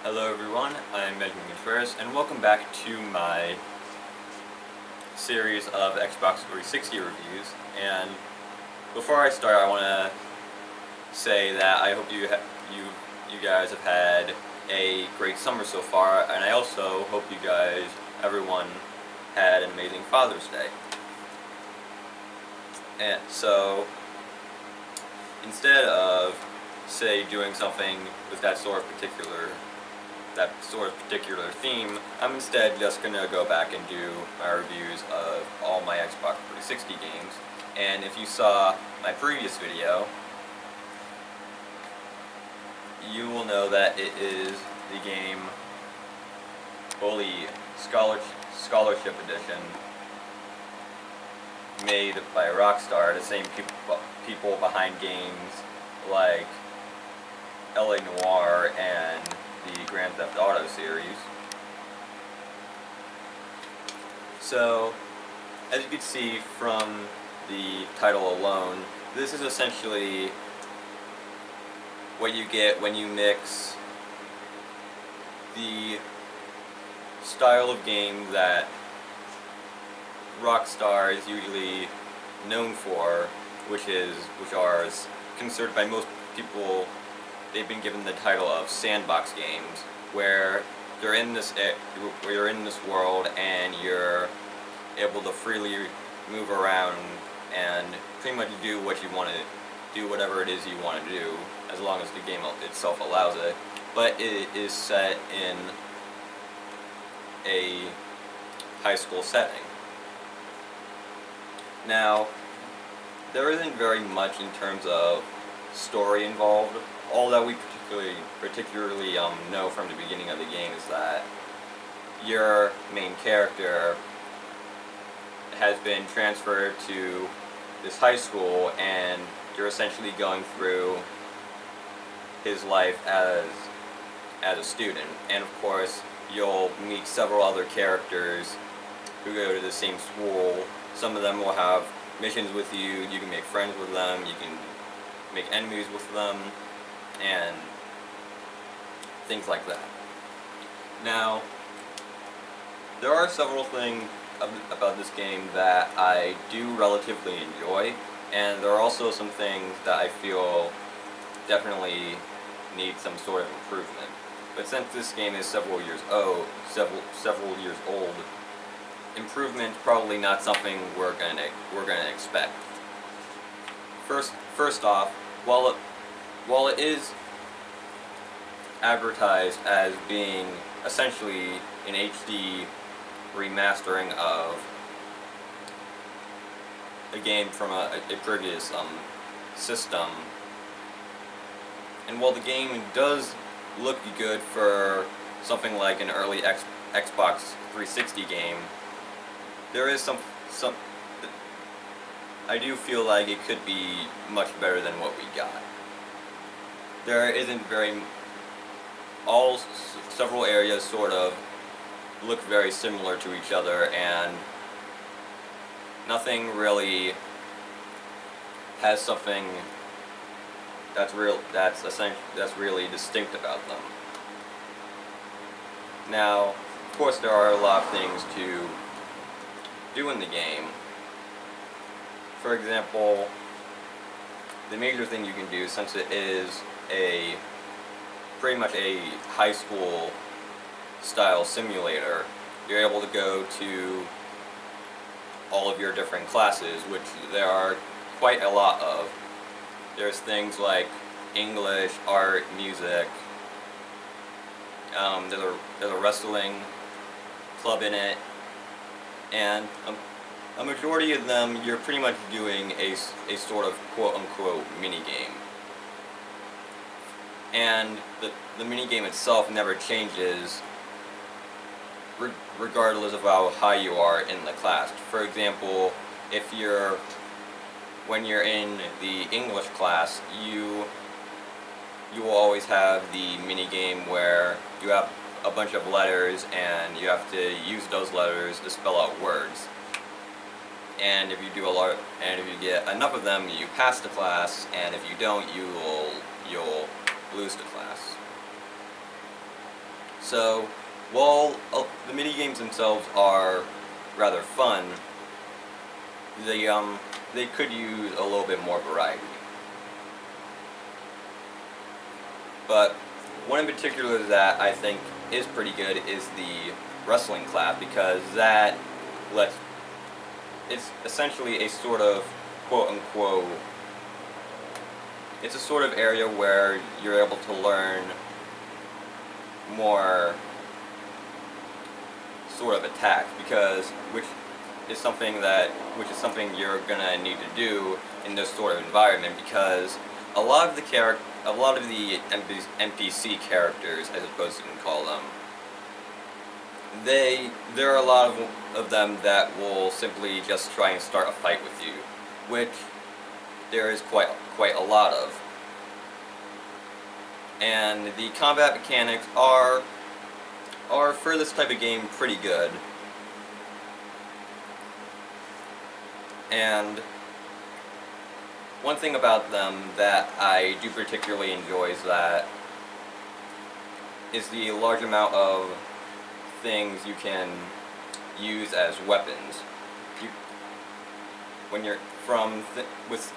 Hello everyone, I'm Benjamin Contreras, and welcome back to my series of Xbox 360 reviews. And before I start, I want to say that I hope you guys have had a great summer so far, and I also hope everyone, had an amazing Father's Day. And so, instead of, say, doing something with that sort of particular theme, I'm instead just going to go back and do my reviews of all my Xbox 360 games. And if you saw my previous video, you will know that it is the game Bully Scholarship Edition, made by Rockstar, the same people behind games like LA Noire and the Grand Theft Auto series. So, as you can see from the title alone, this is essentially what you get when you mix the style of game that Rockstar is usually known for, which are considered by most people. They've been given the title of sandbox games, where you're in this world and you're able to freely move around and pretty much do what you want to do, whatever it is you want to do, as long as the game itself allows it. But it is set in a high school setting. Now, there isn't very much in terms of story involved. All that we particularly know from the beginning of the game is that your main character has been transferred to this high school, and you're essentially going through his life as a student. And of course, you'll meet several other characters who go to the same school. Some of them will have missions with you. You can make friends with them. You can make enemies with them, and things like that. Now, there are several things about this game that I do relatively enjoy, and there are also some things that I feel definitely need some sort of improvement. But since this game is several years old, improvement's probably not something we're gonna expect. First off, while it is advertised as being essentially an HD remastering of a game from a previous system, and while the game does look good for something like an early Xbox 360 game, there is some I do feel like it could be much better than what we got. There isn't several areas sort of look very similar to each other, and nothing really has something that's really distinct about them. Now, of course, there are a lot of things to do in the game. For example, the major thing you can do, since it is pretty much a high school style simulator, you're able to go to all of your different classes, which there are quite a lot of. There's things like English, art, music. There's a wrestling club in it, and a majority of them you're pretty much doing a sort of quote-unquote mini-game. And the mini-game itself never changes regardless of how high you are in the class. For example, when you're in the English class, you will always have the mini-game where you have a bunch of letters and you have to use those letters to spell out words. And if you get enough of them, you pass the class, and if you don't, you'll lose the class. So, while the mini games themselves are rather fun, they could use a little bit more variety. But one in particular that I think is pretty good is the wrestling class, because that lets it's essentially a sort of quote unquote it's a sort of area where you're able to learn more sort of attack, because which is something you're gonna need to do in this sort of environment, because a lot of the NPC characters, I suppose you can call them, there are a lot of them that will simply just try and start a fight with you, which there is quite a lot of. And the combat mechanics are for this type of game pretty good. And one thing about them that I do particularly enjoy is the large amount of things you can use as weapons. When you're with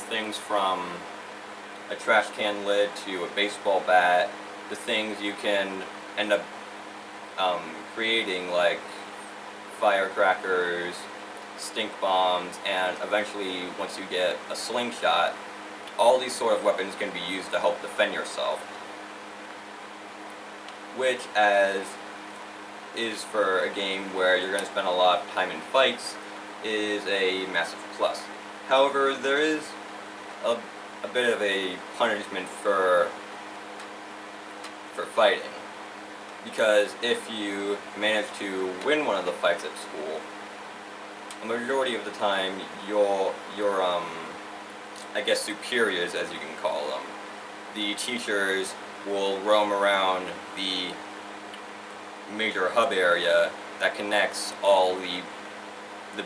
things from a trash can lid to a baseball bat, the things you can end up creating, like firecrackers, stink bombs, and eventually, once you get a slingshot, all these sort of weapons can be used to help defend yourself, which, as is for a game where you're going to spend a lot of time in fights, is a massive plus. However, there is a bit of a punishment for fighting, because if you manage to win one of the fights at school, a majority of the time your I guess superiors, as you can call them, the teachers, will roam around the major hub area that connects all the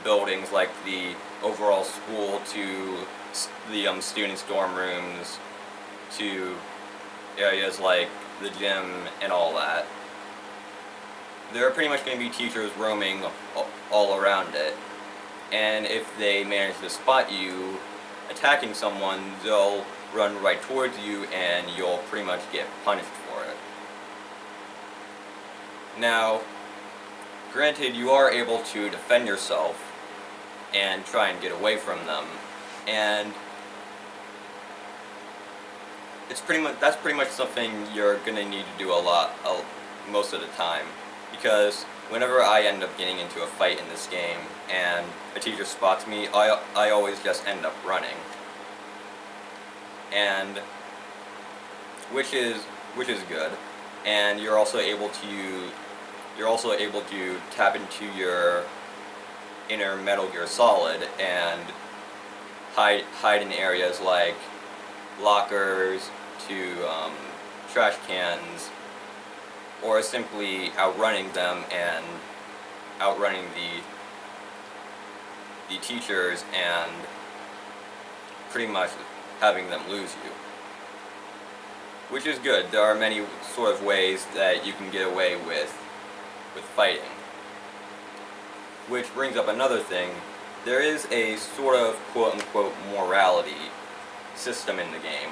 buildings, like the overall school, to the students' dorm rooms, to areas like the gym and all that. There are pretty much going to be teachers roaming all around it, and if they manage to spot you attacking someone, they'll run right towards you and you'll pretty much get punished for it. Now, granted, you are able to defend yourself and try and get away from them, and that's pretty much something you're gonna need to do most of the time, because whenever I end up getting into a fight in this game and a teacher spots me, I always just end up running, and which is good. And you're also able to tap into your inner Metal Gear Solid and hide in areas like lockers, to trash cans, or simply outrunning them and outrunning the teachers and pretty much having them lose you. Which is good. There are many sort of ways that you can get away with fighting. Which brings up another thing. There is a sort of quote-unquote morality system in the game.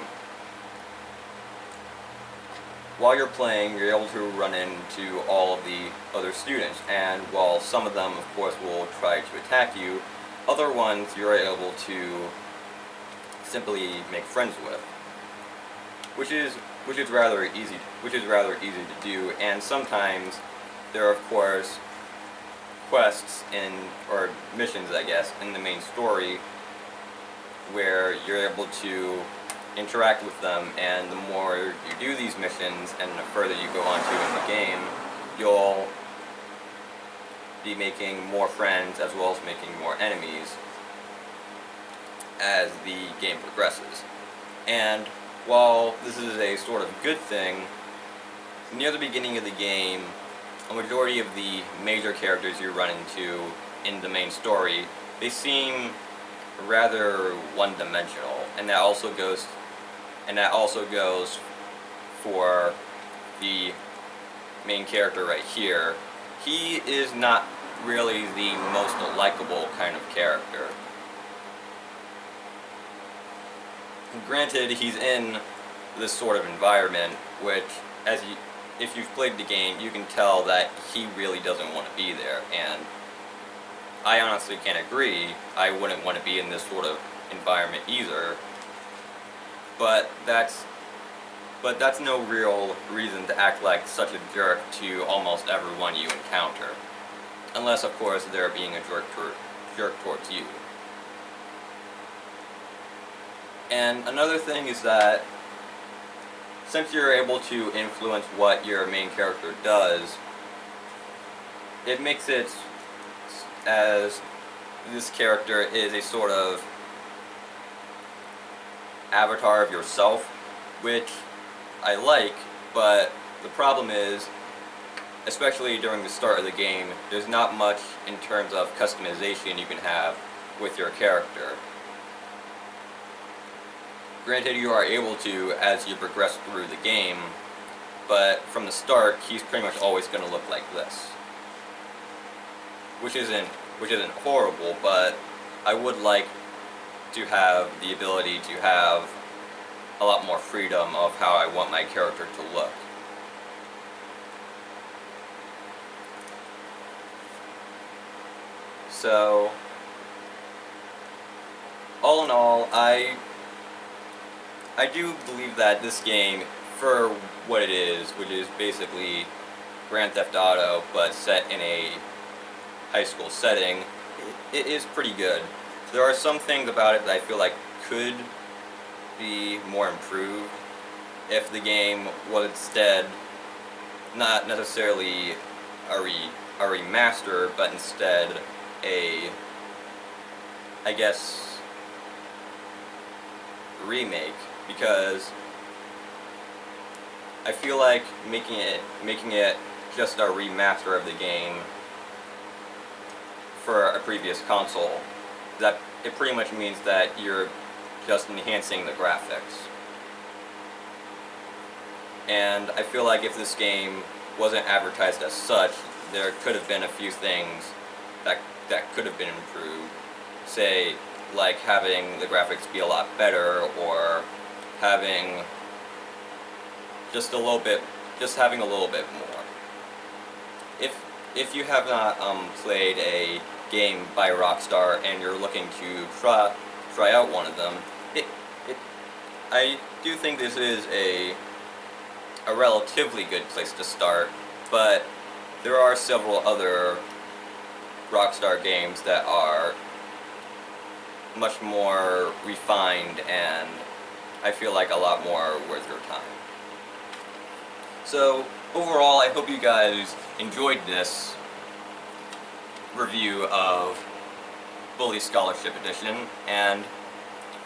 While you're playing, you're able to run into all of the other students, and while some of them, of course, will try to attack you, other ones you're able to simply make friends with, which is rather easy to do. And sometimes there are, of course, quests or missions, I guess, in the main story, where you're able to interact with them, and the more you do these missions and the further you go on to in the game, you'll be making more friends as well as making more enemies as the game progresses. And while this is a sort of good thing, near the beginning of the game, a majority of the major characters you run into in the main story, they seem rather one-dimensional, and that also goes for the main character right here, he is not really the most likable kind of character. Granted, he's in this sort of environment, which, if you've played the game, you can tell that he really doesn't want to be there, and I honestly can't agree. I wouldn't want to be in this sort of environment either, but that's no real reason to act like such a jerk to almost everyone you encounter. Unless, of course, they're being a jerk towards you. And another thing is that, since you're able to influence what your main character does, it makes it as this character is a sort of avatar of yourself, which I like, but the problem is, especially during the start of the game, there's not much in terms of customization you can have with your character. Granted, you are able to as you progress through the game, but from the start, he's pretty much always going to look like this. Which isn't horrible, but I would like to have the ability to have a lot more freedom of how I want my character to look. So, all in all, I do believe that this game, for what it is, which is basically Grand Theft Auto, but set in a high school setting, it is pretty good. There are some things about it that I feel like could be more improved if the game was instead not necessarily a remaster, but instead I guess, remake, because I feel like making it just a remaster of the game for a previous console, that it pretty much means that you're just enhancing the graphics. And I feel like if this game wasn't advertised as such, there could have been a few things that could have been improved. Say, like having the graphics be a lot better, or having just having a little bit more. If you have not played a game by Rockstar and you're looking to try out one of them, I do think this is a relatively good place to start, but there are several other Rockstar games that are much more refined and I feel like a lot more worth your time. So overall, I hope you guys enjoyed this review of Bully Scholarship Edition, and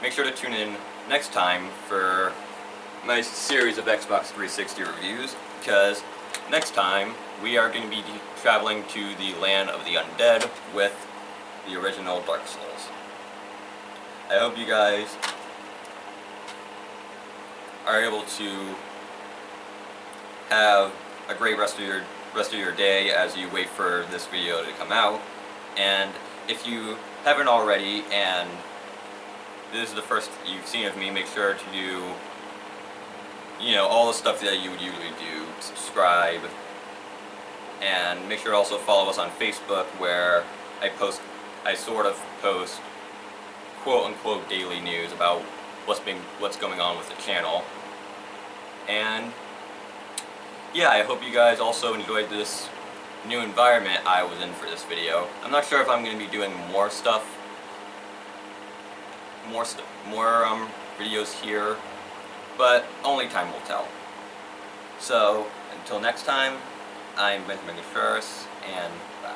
make sure to tune in next time for my series of Xbox 360 reviews, because next time we are going to be traveling to the land of the undead with the original Dark Souls. I hope you guys are able to have a great rest of your day as you wait for this video to come out. And if you haven't already, and this is the first you've seen of me, make sure to do, all the stuff that you would usually do. Subscribe, and make sure to also follow us on Facebook, where I sort of post quote-unquote daily news about what's going on with the channel. And yeah, I hope you guys also enjoyed this new environment I was in for this video. I'm not sure if I'm going to be doing more videos here, but only time will tell. So, until next time, I'm Benjamin Contreras, and bye.